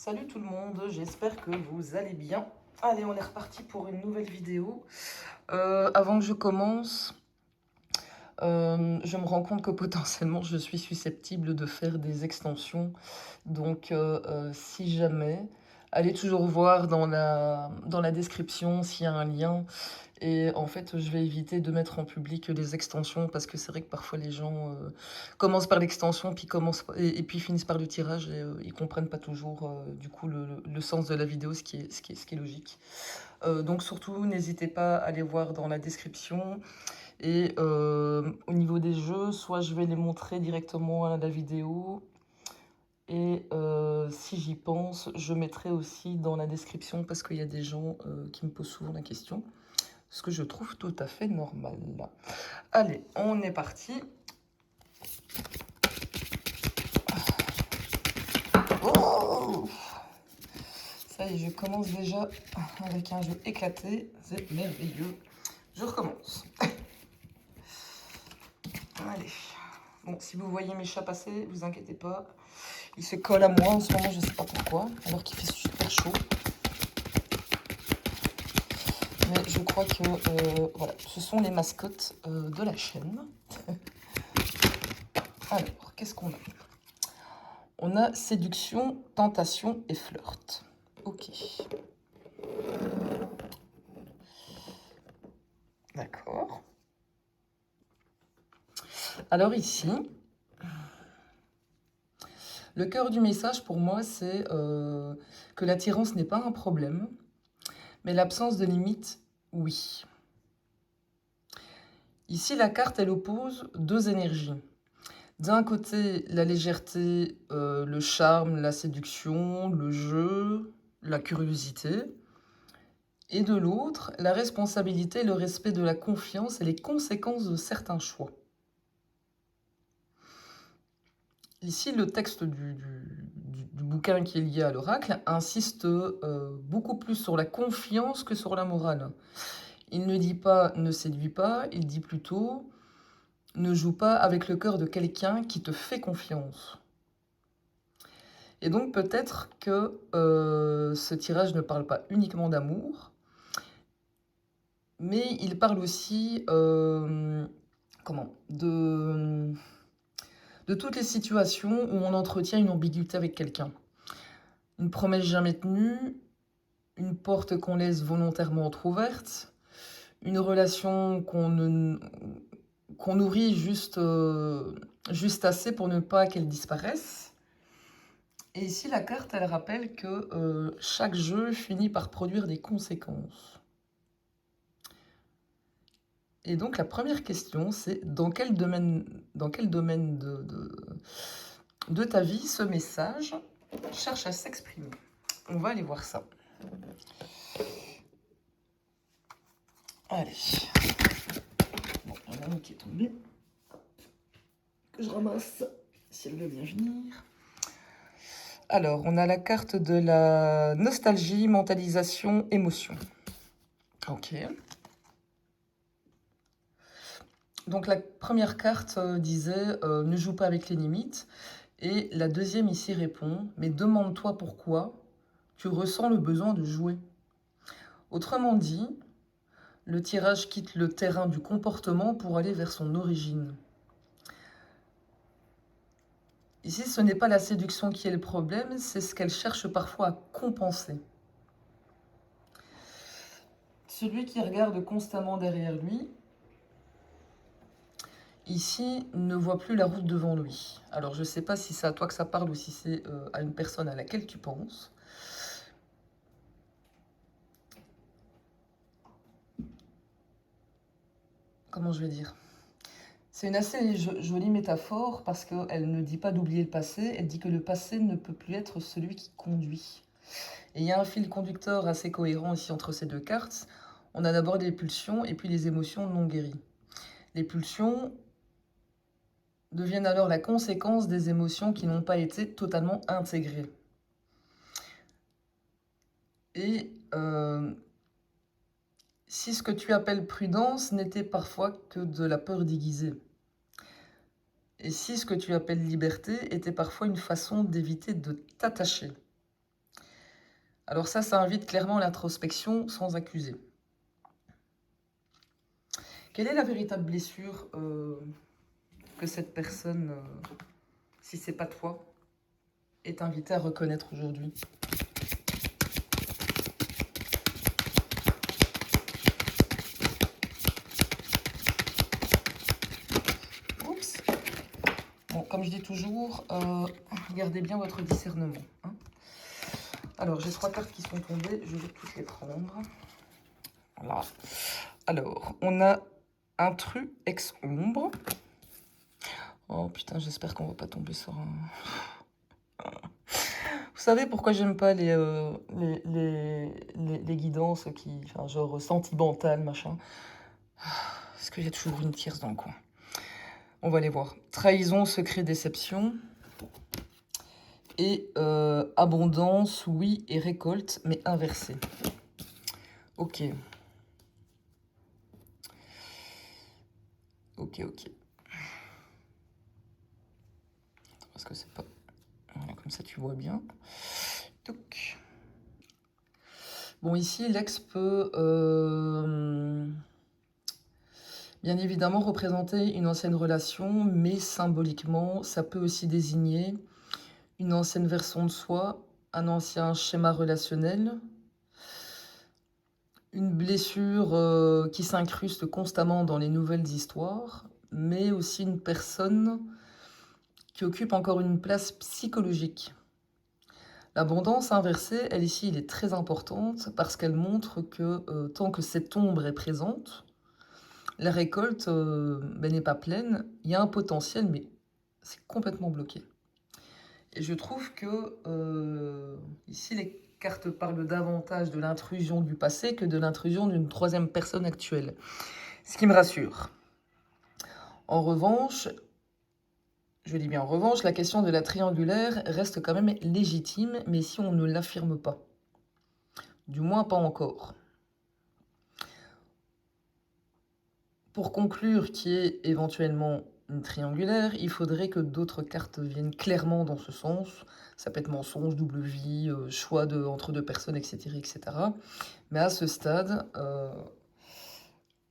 Salut tout le monde, j'espère que vous allez bien. Allez, on est reparti pour une nouvelle vidéo. Avant que je commence, je me rends compte que potentiellement je suis susceptible de faire des extensions. Donc si jamais, allez toujours voir dans la description s'il y a un lien. Et en fait, je vais éviter de mettre en public les extensions parce que c'est vrai que parfois les gens commencent par l'extension et puis finissent par le tirage et ils comprennent pas toujours du coup le sens de la vidéo, ce qui est logique. Donc surtout, n'hésitez pas à aller voir dans la description. Et au niveau des jeux, soit je vais les montrer directement à la vidéo. Et si j'y pense, je mettrai aussi dans la description parce qu'il y a des gens qui me posent souvent la question. Ce que je trouve tout à fait normal. Allez, on est parti. Oh, ça y est, je commence déjà avec un jeu éclaté. C'est merveilleux. Je recommence. Allez. Bon, si vous voyez mes chats passer, vous inquiétez pas. Ils se collent à moi en ce moment, je sais pas pourquoi, alors qu'il fait super chaud. Mais je crois que voilà, ce sont les mascottes de la chaîne. Alors, qu'est-ce qu'on a? On a séduction, tentation et flirt. Ok. D'accord. Alors ici, le cœur du message pour moi, c'est que l'attirance n'est pas un problème, mais l'absence de limite, oui. Ici, la carte, elle oppose deux énergies. D'un côté, la légèreté, le charme, la séduction, le jeu, la curiosité. Et de l'autre, la responsabilité, le respect de la confiance et les conséquences de certains choix. Ici, le texte du bouquin qui est lié à l'oracle insiste beaucoup plus sur la confiance que sur la morale. Il ne dit pas « ne séduis pas », il dit plutôt « ne joue pas avec le cœur de quelqu'un qui te fait confiance ». Et donc peut-être que ce tirage ne parle pas uniquement d'amour, mais il parle aussi de toutes les situations où on entretient une ambiguïté avec quelqu'un. Une promesse jamais tenue, une porte qu'on laisse volontairement entrouverte, une relation qu'on nourrit juste assez pour ne pas qu'elle disparaisse. Et ici, la carte, elle rappelle que chaque jeu finit par produire des conséquences. Et donc, la première question, c'est dans quel domaine de ta vie ce message cherche à s'exprimer? On va aller voir ça. Allez. Bon, il y en a une qui est tombée. Que je ramasse, si elle veut bien venir. Alors, on a la carte de la nostalgie, mentalisation, émotion. Ok. Donc, la première carte disait ne joue pas avec les limites. Et la deuxième ici répond mais demande-toi pourquoi tu ressens le besoin de jouer. Autrement dit, le tirage quitte le terrain du comportement pour aller vers son origine. Ici, ce n'est pas la séduction qui est le problème, c'est ce qu'elle cherche parfois à compenser. Celui qui regarde constamment derrière lui, ici, ne voit plus la route devant lui. Alors, je ne sais pas si c'est à toi que ça parle ou si c'est à une personne à laquelle tu penses. Comment je vais dire ? C'est une assez jolie métaphore parce qu'elle ne dit pas d'oublier le passé, elle dit que le passé ne peut plus être celui qui conduit. Et il y a un fil conducteur assez cohérent ici entre ces deux cartes. On a d'abord les pulsions et puis les émotions non guéries. Les pulsions deviennent alors la conséquence des émotions qui n'ont pas été totalement intégrées. Et si ce que tu appelles prudence n'était parfois que de la peur déguisée, et si ce que tu appelles liberté était parfois une façon d'éviter de t'attacher. Alors ça invite clairement à l'introspection sans accuser. Quelle est la véritable blessure que cette personne, si c'est pas toi, est invitée à reconnaître aujourd'hui? Oups. Bon, comme je dis toujours, gardez bien votre discernement. Hein. Alors, j'ai 3 cartes qui sont tombées, je vais toutes les prendre. Voilà. Alors, on a intrus ex-ombre. Oh putain, j'espère qu'on va pas tomber sur un... Vous savez pourquoi j'aime pas les guidances qui... Enfin, genre sentimentales, machin. Parce qu'il y a toujours une tierce dans le coin. On va les voir. Trahison, secret, déception. Et abondance, oui, et récolte, mais inversée. Ok. Ok. Parce que c'est pas... Voilà, comme ça, tu vois bien. Donc. Bon, ici, l'ex peut... bien évidemment représenter une ancienne relation, mais symboliquement, ça peut aussi désigner une ancienne version de soi, un ancien schéma relationnel, une blessure qui s'incruste constamment dans les nouvelles histoires, mais aussi une personne qui occupe encore une place psychologique. L'abondance inversée, elle ici, elle est très importante parce qu'elle montre que tant que cette ombre est présente, la récolte n'est pas pleine. Il y a un potentiel, mais c'est complètement bloqué. Et je trouve que ici, les cartes parlent davantage de l'intrusion du passé que de l'intrusion d'une troisième personne actuelle. Ce qui me rassure. En revanche, je dis bien en revanche, la question de la triangulaire reste quand même légitime, mais si on ne l'affirme pas. Du moins, pas encore. Pour conclure qu'il y ait éventuellement une triangulaire, il faudrait que d'autres cartes viennent clairement dans ce sens. Ça peut être mensonge, double vie, choix entre deux personnes, etc., etc. Mais à ce stade,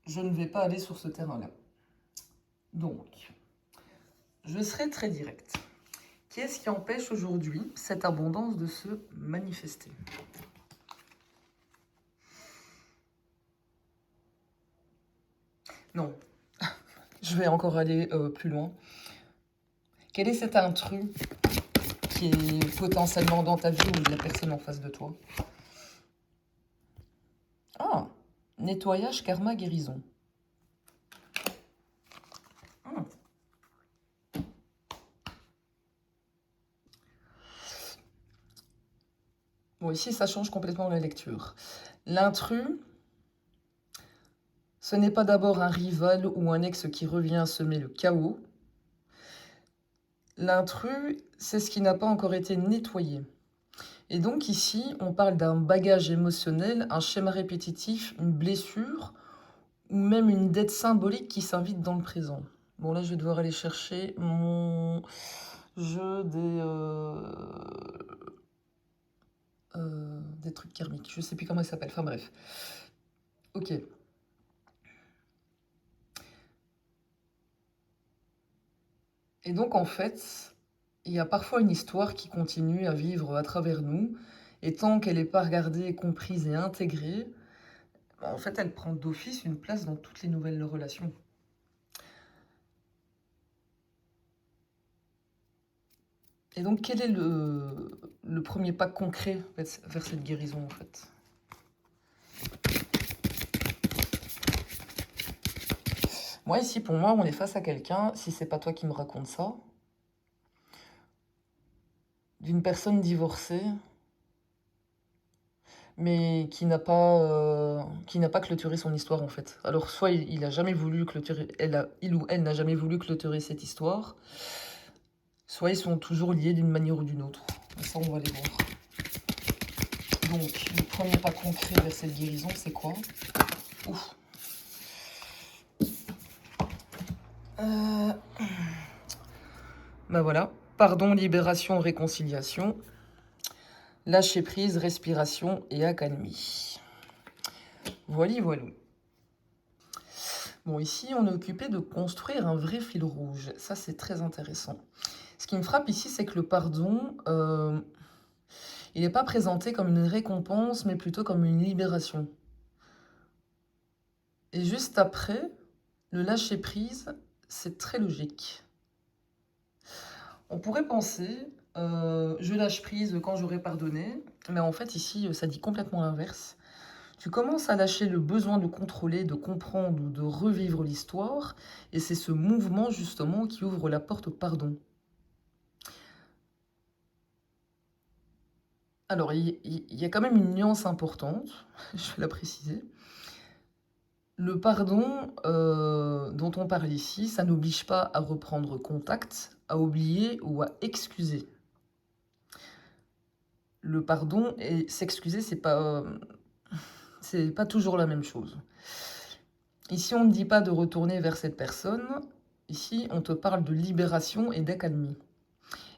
je ne vais pas aller sur ce terrain-là. Donc, je serai très directe. Qu'est-ce qui empêche aujourd'hui cette abondance de se manifester? Non, je vais encore aller plus loin. Quel est cet intrus qui est potentiellement dans ta vie ou de la personne en face de toi? Ah, nettoyage, karma, guérison. Ah. Bon, ici, ça change complètement la lecture. L'intrus, ce n'est pas d'abord un rival ou un ex qui revient semer le chaos. L'intrus, c'est ce qui n'a pas encore été nettoyé. Et donc ici, on parle d'un bagage émotionnel, un schéma répétitif, une blessure, ou même une dette symbolique qui s'invite dans le présent. Bon, là, je vais devoir aller chercher mon jeu des trucs karmiques. Je sais plus comment il s'appelle. Enfin bref. Ok. Et donc, en fait, il y a parfois une histoire qui continue à vivre à travers nous. Et tant qu'elle n'est pas regardée, comprise et intégrée, en fait, elle prend d'office une place dans toutes les nouvelles relations. Et donc, quel est le premier pas concret vers cette guérison, en fait? Moi, ici, pour moi, on est face à quelqu'un, si c'est pas toi qui me raconte ça, d'une personne divorcée, mais qui n'a pas clôturé son histoire, en fait. Alors, soit il a jamais voulu clôturer, il ou elle n'a jamais voulu clôturer cette histoire, soit ils sont toujours liés d'une manière ou d'une autre. Et ça, on va les voir. Donc, le premier pas concret vers cette guérison, c'est quoi? Ouf. Ben voilà. Pardon, libération, réconciliation. Lâcher prise, respiration et accalmie. Voilà, voilà. Bon, ici, on est occupé de construire un vrai fil rouge. Ça, c'est très intéressant. Ce qui me frappe ici, c'est que le pardon, il n'est pas présenté comme une récompense, mais plutôt comme une libération. Et juste après, le lâcher-prise, c'est très logique. On pourrait penser, je lâche prise quand j'aurai pardonné, mais en fait, ici, ça dit complètement l'inverse. Tu commences à lâcher le besoin de contrôler, de comprendre ou de revivre l'histoire, et c'est ce mouvement, justement, qui ouvre la porte au pardon. Alors, il y a quand même une nuance importante, je vais la préciser. Le pardon dont on parle ici, ça n'oblige pas à reprendre contact, à oublier ou à excuser. Le pardon et s'excuser, c'est pas toujours la même chose. Ici, on ne dit pas de retourner vers cette personne. Ici, on te parle de libération et d'accalmie.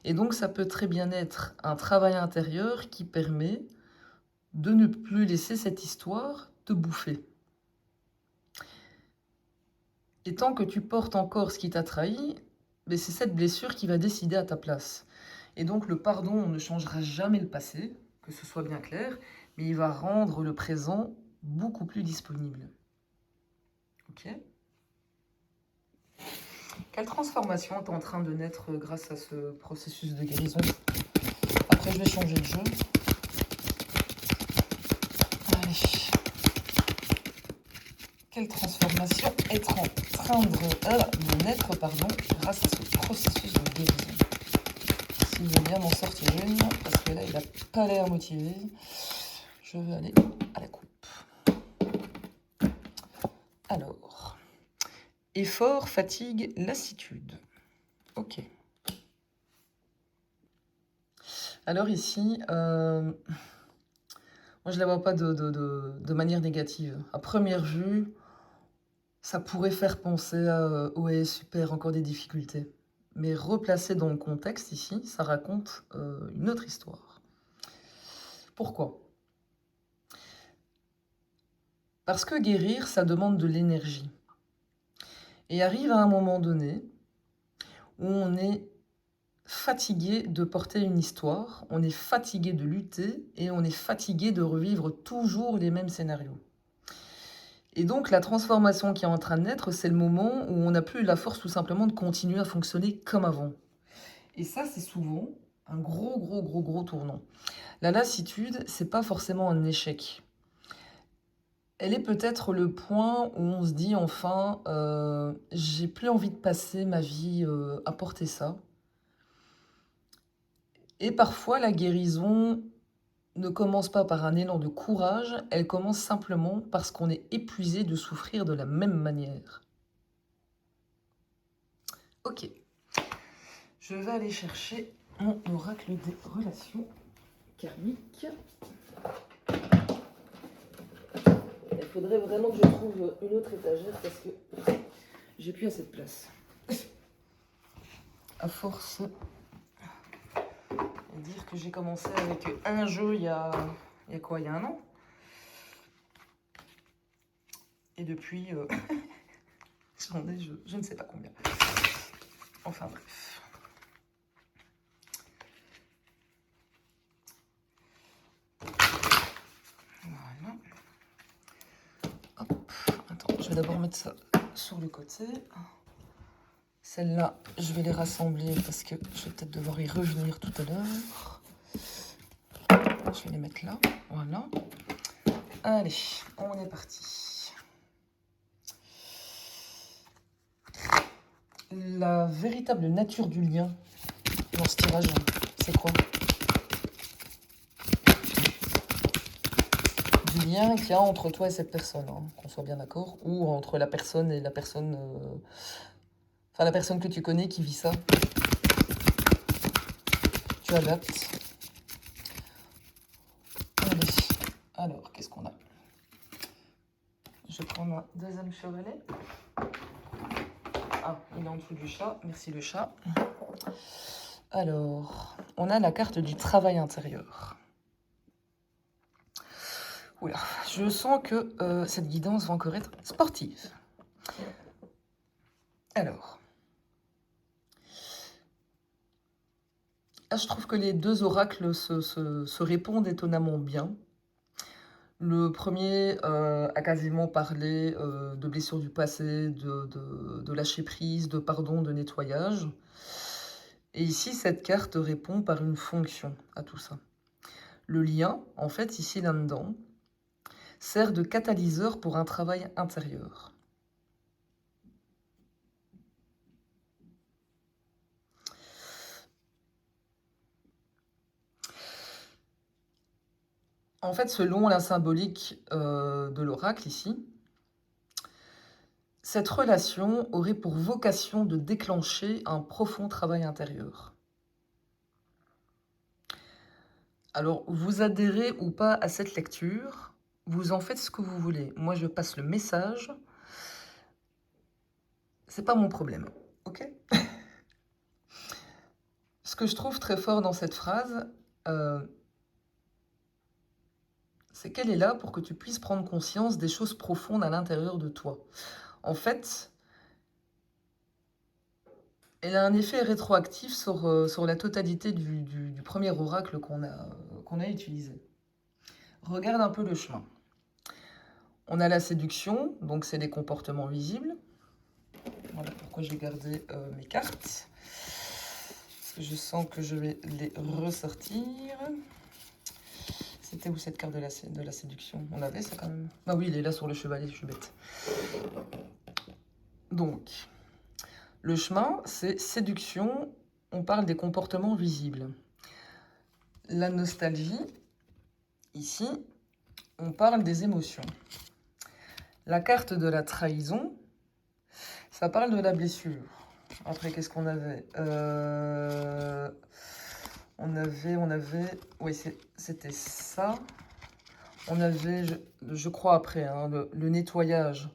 Et donc, ça peut très bien être un travail intérieur qui permet de ne plus laisser cette histoire te bouffer. Et tant que tu portes encore ce qui t'a trahi, c'est cette blessure qui va décider à ta place. Et donc, le pardon ne changera jamais le passé, que ce soit bien clair, mais il va rendre le présent beaucoup plus disponible. Ok ? Quelle transformation est en train de naître grâce à ce processus de guérison? Après, je vais changer de jeu. Allez. Quelle transformation est en train de naître grâce à ce processus de guérison? S'il veut bien m'en sortir une, parce que là, il n'a pas l'air motivé. Je vais aller à la coupe. Alors, effort, fatigue, lassitude. Ok. Alors ici, moi je ne la vois pas de manière négative. À première vue, ça pourrait faire penser à ouais, super, encore des difficultés. Mais replacé dans le contexte ici, ça raconte une autre histoire. Pourquoi? Parce que guérir, ça demande de l'énergie. Et arrive à un moment donné où on est fatigué de porter une histoire, on est fatigué de lutter et on est fatigué de revivre toujours les mêmes scénarios. Et donc la transformation qui est en train de naître, c'est le moment où on n'a plus la force tout simplement de continuer à fonctionner comme avant. Et ça, c'est souvent un gros tournant. La lassitude, c'est pas forcément un échec. Elle est peut-être le point où on se dit enfin, j'ai plus envie de passer ma vie à porter ça. Et parfois, la guérison ne commence pas par un élan de courage, elle commence simplement parce qu'on est épuisé de souffrir de la même manière. Ok. Je vais aller chercher mon oracle des relations karmiques. Il faudrait vraiment que je trouve une autre étagère parce que j'ai plus assez de place. À force de dire que j'ai commencé avec un jeu il y a quoi, il y a un an. Et depuis, j'en ai je ne sais pas combien. Enfin bref. Voilà. Hop. Attends, je vais d'abord mettre ça sur le côté. Celles-là, je vais les rassembler parce que je vais peut-être devoir y revenir tout à l'heure. Je vais les mettre là. Voilà. Allez, on est parti. La véritable nature du lien dans ce tirage, c'est quoi? Du lien qu'il y a entre toi et cette personne, hein, qu'on soit bien d'accord, ou entre la personne et la personne... Enfin, la personne que tu connais qui vit ça. Tu adaptes. Allez. Alors, qu'est-ce qu'on a? Je prends un deuxième chevalet. Ah, il est en dessous du chat. Merci le chat. Alors, on a la carte du travail intérieur. Oula, je sens que cette guidance va encore être sportive. Alors, là, je trouve que les deux oracles se répondent étonnamment bien. Le premier a quasiment parlé de blessures du passé, de lâcher prise, de pardon, de nettoyage. Et ici, cette carte répond par une fonction à tout ça. Le lien, en fait, ici, là-dedans, sert de catalyseur pour un travail intérieur. En fait, selon la symbolique de l'oracle ici, cette relation aurait pour vocation de déclencher un profond travail intérieur. Alors, vous adhérez ou pas à cette lecture, vous en faites ce que vous voulez. Moi, je passe le message. C'est pas mon problème, ok? Ce que je trouve très fort dans cette phrase, c'est qu'elle est là pour que tu puisses prendre conscience des choses profondes à l'intérieur de toi. En fait, elle a un effet rétroactif sur la totalité du premier oracle qu'on a utilisé. Regarde un peu le chemin. On a la séduction, donc c'est les comportements visibles. Voilà pourquoi j'ai gardé mes cartes. Parce que je sens que je vais les ressortir. C'était où cette carte de la séduction? On avait ça quand même. Ah oui, il est là sur le chevalier, je suis bête. Donc, le chemin, c'est séduction. On parle des comportements visibles. La nostalgie, ici, on parle des émotions. La carte de la trahison, ça parle de la blessure. Après, qu'est-ce qu'on avait On avait... Oui, c'était ça. On avait, je crois après, hein, le nettoyage,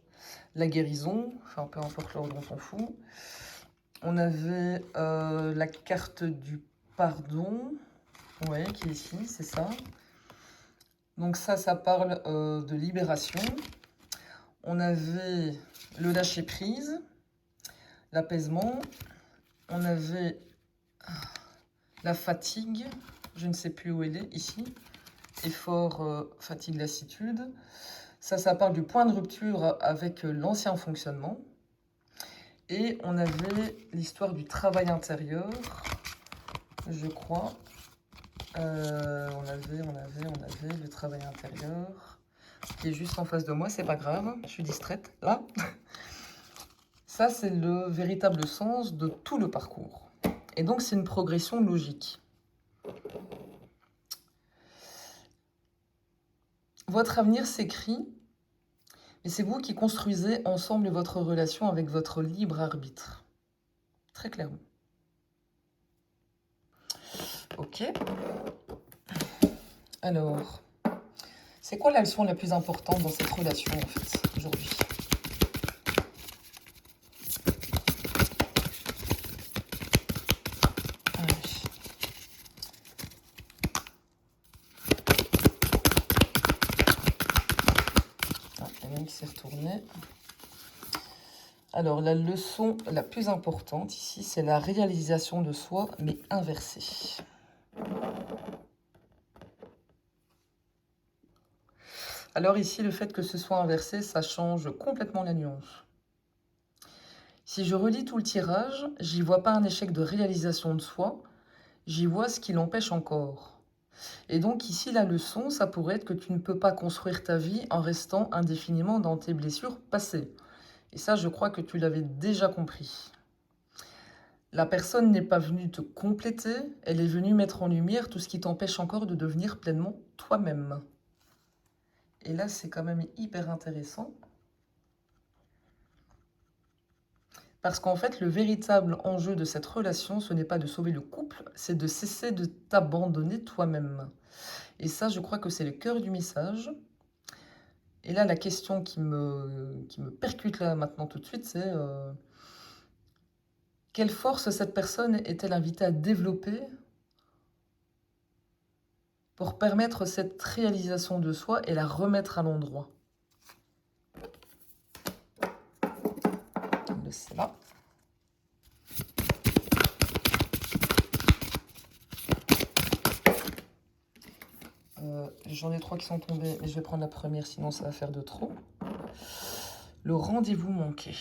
la guérison. Enfin, peu importe l'ordre, on s'en fout. On avait la carte du pardon. Ouais, qui est ici, c'est ça. Donc ça parle de libération. On avait le lâcher-prise, l'apaisement. On avait la fatigue, je ne sais plus où elle est, ici. Effort, fatigue, lassitude. Ça parle du point de rupture avec l'ancien fonctionnement. Et on avait l'histoire du travail intérieur, je crois. On avait le travail intérieur qui est juste en face de moi, c'est pas grave, je suis distraite là. Ça, c'est le véritable sens de tout le parcours. Et donc, c'est une progression logique. Votre avenir s'écrit, mais c'est vous qui construisez ensemble votre relation avec votre libre arbitre. Très clairement. Ok. Alors, c'est quoi la leçon la plus importante dans cette relation, en fait, aujourd'hui? Qui s'est retourné. Alors, la leçon la plus importante ici, c'est la réalisation de soi, mais inversée. Alors ici, le fait que ce soit inversé, ça change complètement la nuance. Si je relis tout le tirage, j'y vois pas un échec de réalisation de soi, j'y vois ce qui l'empêche encore. Et donc ici, la leçon, ça pourrait être que tu ne peux pas construire ta vie en restant indéfiniment dans tes blessures passées. Et ça, je crois que tu l'avais déjà compris. La personne n'est pas venue te compléter, elle est venue mettre en lumière tout ce qui t'empêche encore de devenir pleinement toi-même. Et là, c'est quand même hyper intéressant. Parce qu'en fait, le véritable enjeu de cette relation, ce n'est pas de sauver le couple, c'est de cesser de t'abandonner toi-même. Et ça, je crois que c'est le cœur du message. Et là, la question qui me percute là maintenant tout de suite, c'est quelle force cette personne est-elle invitée à développer pour permettre cette réalisation de soi et la remettre à l'endroit. C'est là. J'en ai 3 qui sont tombés, mais je vais prendre la première, sinon ça va faire de trop. Le rendez-vous manqué.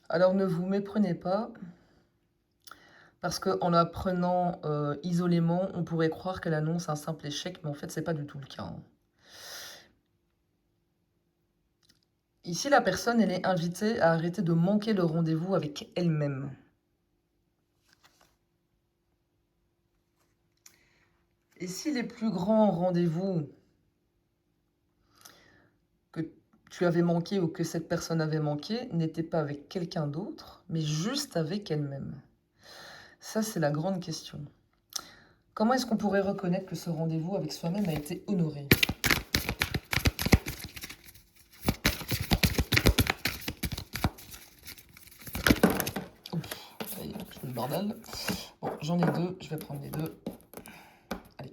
Alors ne vous méprenez pas, parce qu'en la prenant isolément, on pourrait croire qu'elle annonce un simple échec, mais en fait, c'est pas du tout le cas. Hein. Ici, la personne, elle est invitée à arrêter de manquer le rendez-vous avec elle-même. Et si les plus grands rendez-vous que tu avais manqué ou que cette personne avait manqué n'étaient pas avec quelqu'un d'autre, mais juste avec elle-même? Ça, c'est la grande question. Comment est-ce qu'on pourrait reconnaître que ce rendez-vous avec soi-même a été honoré? Ouf, ça y est, je fais le bordel. Bon, j'en ai 2, je vais prendre les 2. Allez.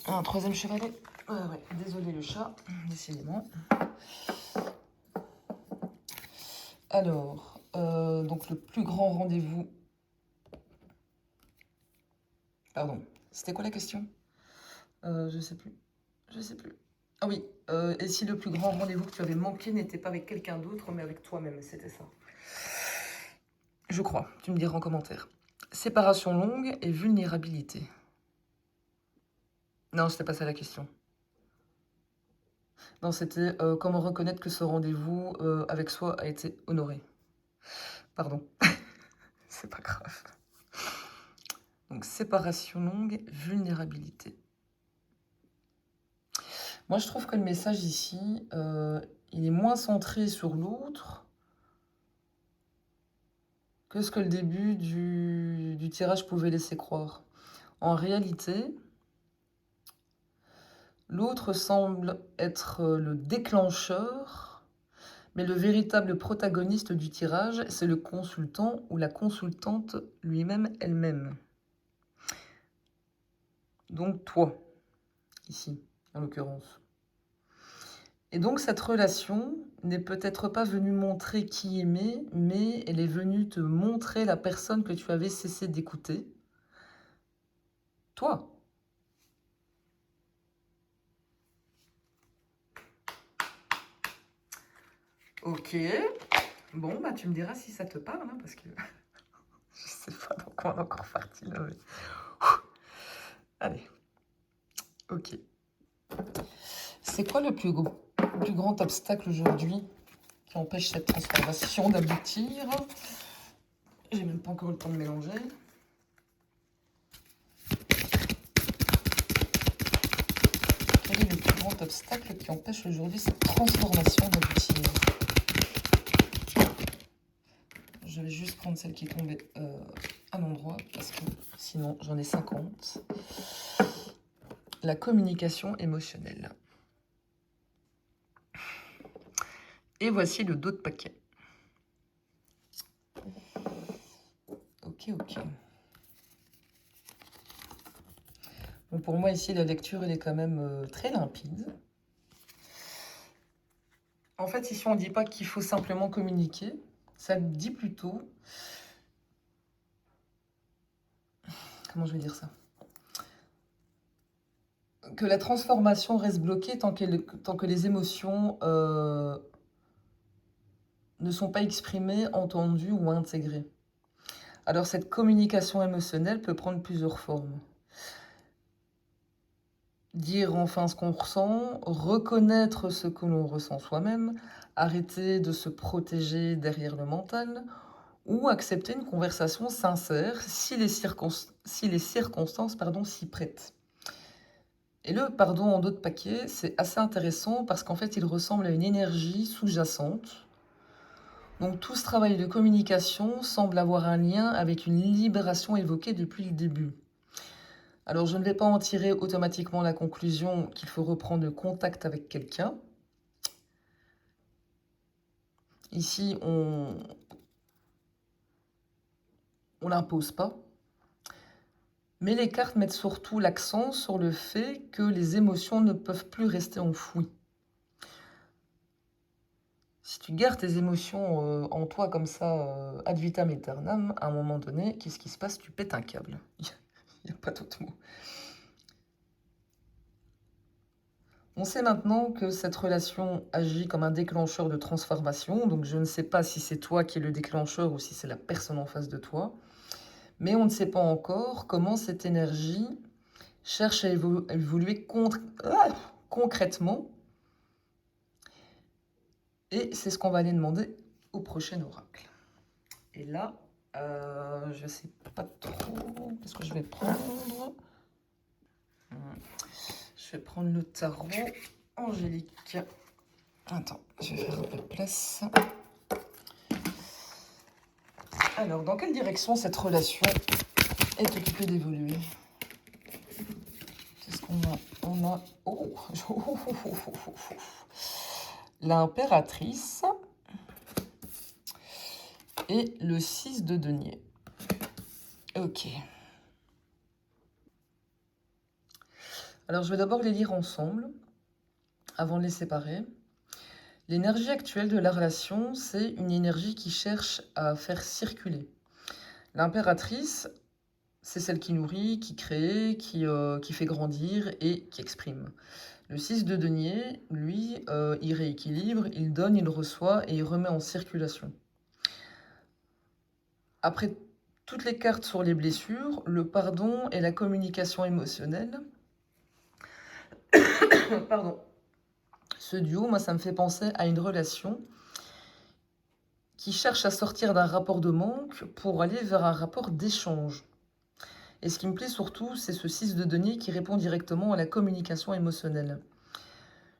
Un troisième chevalet. Ouais, désolé le chat, décidément. Alors, donc le plus grand rendez-vous... Pardon, c'était quoi la question? Je sais plus. Ah oui, et si le plus grand rendez-vous que tu avais manqué n'était pas avec quelqu'un d'autre, mais avec toi-même, c'était ça. Je crois, tu me diras en commentaire. Séparation longue et vulnérabilité. Non, c'était pas ça la question. Non, c'était comment reconnaître que ce rendez-vous avec soi a été honoré. Pardon, c'est pas grave. Donc, séparation longue, vulnérabilité. Moi, je trouve que le message ici, il est moins centré sur l'autre que ce que le début du tirage pouvait laisser croire. En réalité, l'autre semble être le déclencheur, mais le véritable protagoniste du tirage, c'est le consultant ou la consultante lui-même, elle-même. Donc toi, ici, en l'occurrence. Et donc cette relation n'est peut-être pas venue montrer qui aimait, mais elle est venue te montrer la personne que tu avais cessé d'écouter. Toi. Ok. Bon, bah tu me diras si ça te parle, hein, parce que je sais pas dans quoi on est encore parti là. Mais... Allez. Ok. C'est quoi le plus grand obstacle aujourd'hui qui empêche cette transformation d'aboutir? J'ai même pas encore le temps de mélanger. Quel est le plus grand obstacle qui empêche aujourd'hui cette transformation d'aboutir? Je vais juste prendre celle qui est tombée à l'endroit, parce que sinon j'en ai 50. La communication émotionnelle. Et voici le dos de paquet. Ok. Bon, pour moi, ici, la lecture, elle est quand même très limpide. En fait, ici, on ne dit pas qu'il faut simplement communiquer. Ça dit plutôt... Comment je vais dire ça? Que la transformation reste bloquée tant que les émotions ne sont pas exprimées, entendues ou intégrées. Alors, cette communication émotionnelle peut prendre plusieurs formes. Dire enfin ce qu'on ressent, reconnaître ce que l'on ressent soi-même, arrêter de se protéger derrière le mental, ou accepter une conversation sincère si les circonstances s'y prêtent. Et le pardon en dos de paquet, c'est assez intéressant parce qu'en fait, il ressemble à une énergie sous-jacente. Donc tout ce travail de communication semble avoir un lien avec une libération évoquée depuis le début. Alors je ne vais pas en tirer automatiquement la conclusion qu'il faut reprendre contact avec quelqu'un. Ici, on on l'impose pas. Mais les cartes mettent surtout l'accent sur le fait que les émotions ne peuvent plus rester enfouies. Si tu gardes tes émotions en toi comme ça, ad vitam aeternam, à un moment donné, qu'est-ce qui se passe? Tu pètes un câble. Il n'y a pas d'autre mot. On sait maintenant que cette relation agit comme un déclencheur de transformation. Donc je ne sais pas si c'est toi qui es le déclencheur ou si c'est la personne en face de toi. Mais on ne sait pas encore comment cette énergie cherche à évoluer concrètement. Et c'est ce qu'on va aller demander au prochain oracle. Et là, je ne sais pas trop, parce que je vais prendre le tarot angélique. Attends, je vais faire un peu de place. Alors, dans quelle direction cette relation est occupée d'évoluer? Qu'est-ce qu'on a? On a... Oh l'impératrice et le 6 de denier. Ok. Alors, je vais d'abord les lire ensemble, avant de les séparer. L'énergie actuelle de la relation, c'est une énergie qui cherche à faire circuler. L'impératrice, c'est celle qui nourrit, qui crée, qui fait grandir et qui exprime. Le 6 de denier, lui, il rééquilibre, il donne, il reçoit et il remet en circulation. Après toutes les cartes sur les blessures, le pardon et la communication émotionnelle. Pardon. Ce duo, moi, ça me fait penser à une relation qui cherche à sortir d'un rapport de manque pour aller vers un rapport d'échange. Et ce qui me plaît surtout, c'est ce 6 de denier qui répond directement à la communication émotionnelle.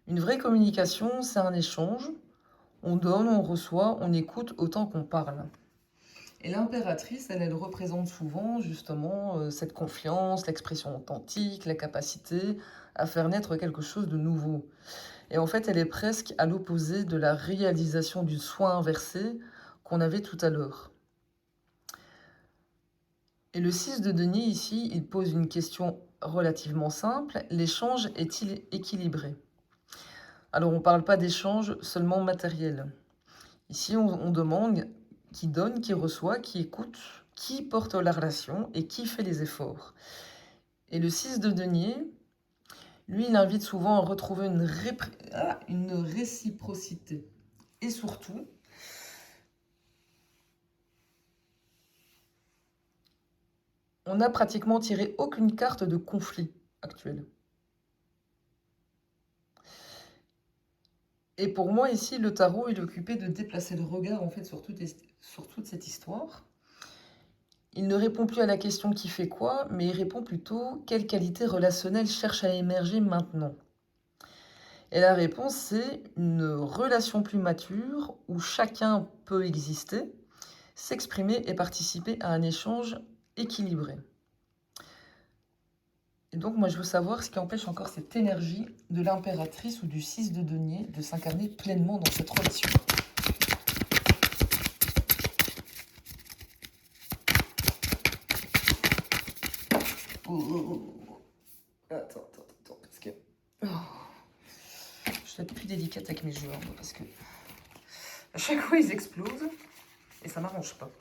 Une vraie communication, c'est un échange. On donne, on reçoit, on écoute autant qu'on parle. Et l'impératrice, elle représente souvent justement cette confiance, l'expression authentique, la capacité à faire naître quelque chose de nouveau. Et en fait, elle est presque à l'opposé de la réalisation du soin inversé qu'on avait tout à l'heure. Et le 6 de denier ici, il pose une question relativement simple. L'échange est-il équilibré? Alors, on ne parle pas d'échange seulement matériel. Ici, on demande qui donne, qui reçoit, qui écoute, qui porte la relation et qui fait les efforts. Et le 6 de denier, lui, il invite souvent à retrouver une réciprocité. Et surtout, on n'a pratiquement tiré aucune carte de conflit actuel. Et pour moi, ici, le tarot, il est occupé de déplacer le regard en fait sur toute cette histoire. Il ne répond plus à la question qui fait quoi, mais il répond plutôt quelle qualité relationnelle cherche à émerger maintenant. Et la réponse, c'est une relation plus mature où chacun peut exister, s'exprimer et participer à un échange équilibré. Et donc, moi, je veux savoir ce qui empêche encore cette énergie de l'impératrice ou du 6 de denier de s'incarner pleinement dans cette relation. Attends, parce que... Je dois être plus délicate avec mes joueurs, parce que à chaque fois, ils explosent et ça m'arrange pas.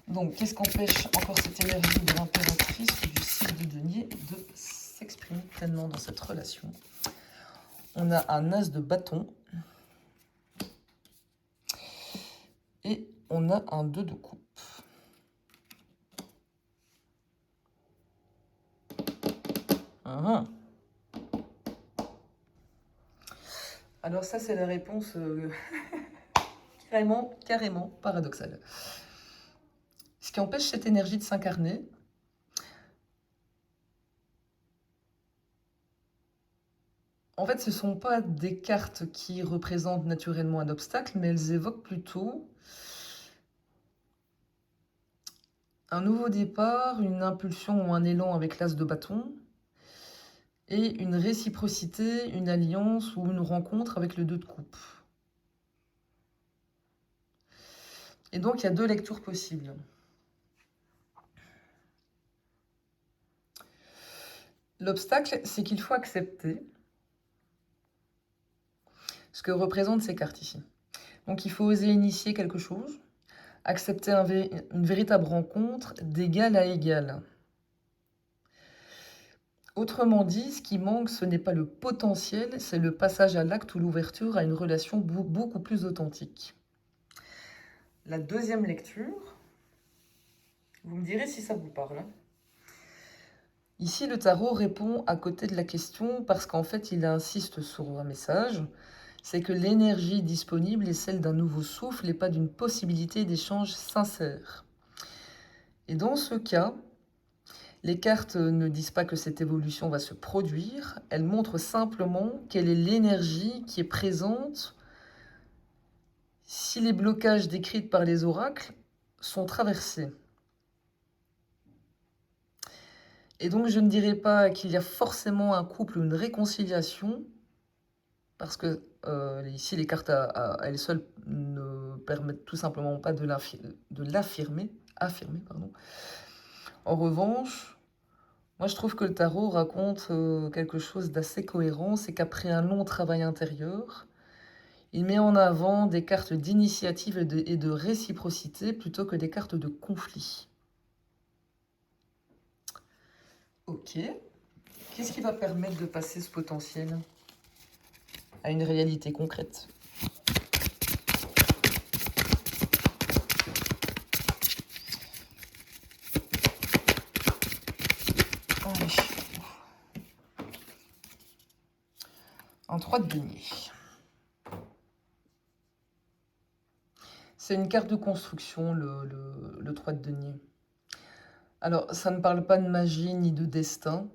Donc, qu'est-ce qu'empêche encore cette énergie de l'impératrice ou du 6 de denier de s'exprimer pleinement dans cette relation? On a un as de bâton et on a un 2 de coupe. Alors ça, c'est la réponse carrément paradoxale. Ce qui empêche cette énergie de s'incarner, en fait, ce ne sont pas des cartes qui représentent naturellement un obstacle, mais elles évoquent plutôt un nouveau départ, une impulsion ou un élan avec l'as de bâton, et une réciprocité, une alliance ou une rencontre avec le 2 de coupe. Et donc, il y a deux lectures possibles. L'obstacle, c'est qu'il faut accepter ce que représentent ces cartes ici. Donc il faut oser initier quelque chose, accepter une véritable rencontre d'égal à égal. Autrement dit, ce qui manque, ce n'est pas le potentiel, c'est le passage à l'acte ou l'ouverture à une relation beaucoup plus authentique. La deuxième lecture, vous me direz si ça vous parle. Ici, le tarot répond à côté de la question parce qu'en fait, il insiste sur un message. C'est que l'énergie disponible est celle d'un nouveau souffle et pas d'une possibilité d'échange sincère. Et dans ce cas, les cartes ne disent pas que cette évolution va se produire, elles montrent simplement quelle est l'énergie qui est présente si les blocages décrits par les oracles sont traversés. Et donc je ne dirais pas qu'il y a forcément un couple ou une réconciliation, parce que ici les cartes à elles seules ne permettent tout simplement pas de l'affirmer. En revanche, moi je trouve que le tarot raconte quelque chose d'assez cohérent, c'est qu'après un long travail intérieur, il met en avant des cartes d'initiative et de réciprocité plutôt que des cartes de conflit. Ok. Qu'est-ce qui va permettre de passer ce potentiel à une réalité concrète? Allez. Un 3 de denier. C'est une carte de construction, le 3 de denier. Alors, ça ne parle pas de magie ni de destin.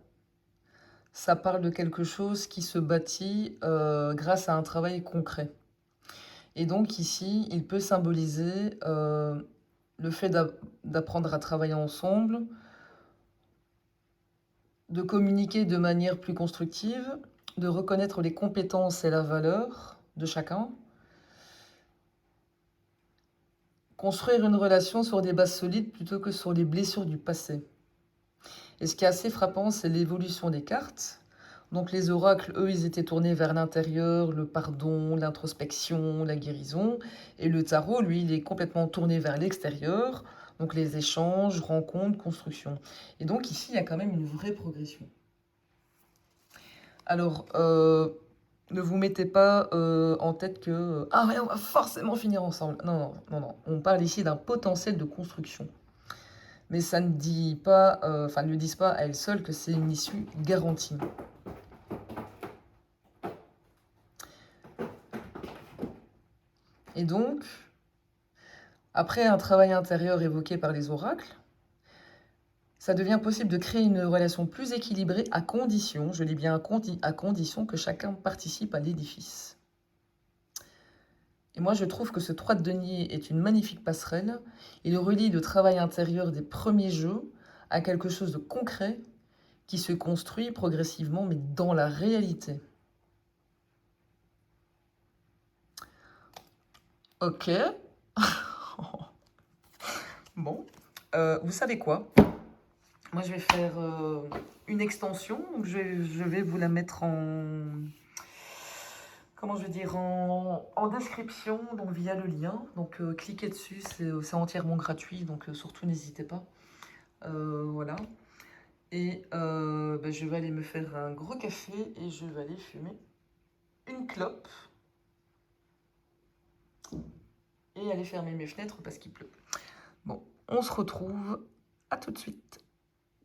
Ça parle de quelque chose qui se bâtit grâce à un travail concret. Et donc ici, il peut symboliser le fait d'apprendre à travailler ensemble, de communiquer de manière plus constructive, de reconnaître les compétences et la valeur de chacun, construire une relation sur des bases solides plutôt que sur les blessures du passé. Et ce qui est assez frappant, c'est l'évolution des cartes. Donc les oracles, eux, ils étaient tournés vers l'intérieur, le pardon, l'introspection, la guérison. Et le tarot, lui, il est complètement tourné vers l'extérieur, donc les échanges, rencontres, construction. Et donc ici, il y a quand même une vraie progression. Alors, ne vous mettez pas en tête que ah ouais, on va forcément finir ensemble. Non, non, non, non. On parle ici d'un potentiel de construction. Mais ça ne dit pas, ne disent pas à elles seules que c'est une issue garantie. Et donc, après un travail intérieur évoqué par les oracles, ça devient possible de créer une relation plus équilibrée à condition, je dis bien à condition que chacun participe à l'édifice. Et moi, je trouve que ce 3 de denier est une magnifique passerelle. Il relie le travail intérieur des premiers jeux à quelque chose de concret qui se construit progressivement, mais dans la réalité. Ok. Bon. Vous savez quoi? Moi, je vais faire une extension. Donc, je vais vous la mettre en... Comment je vais dire, en description, donc via le lien. Donc cliquez dessus, c'est entièrement gratuit, donc surtout n'hésitez pas. Voilà. Et je vais aller me faire un gros café et je vais aller fumer une clope. Et aller fermer mes fenêtres parce qu'il pleut. Bon, on se retrouve. À tout de suite.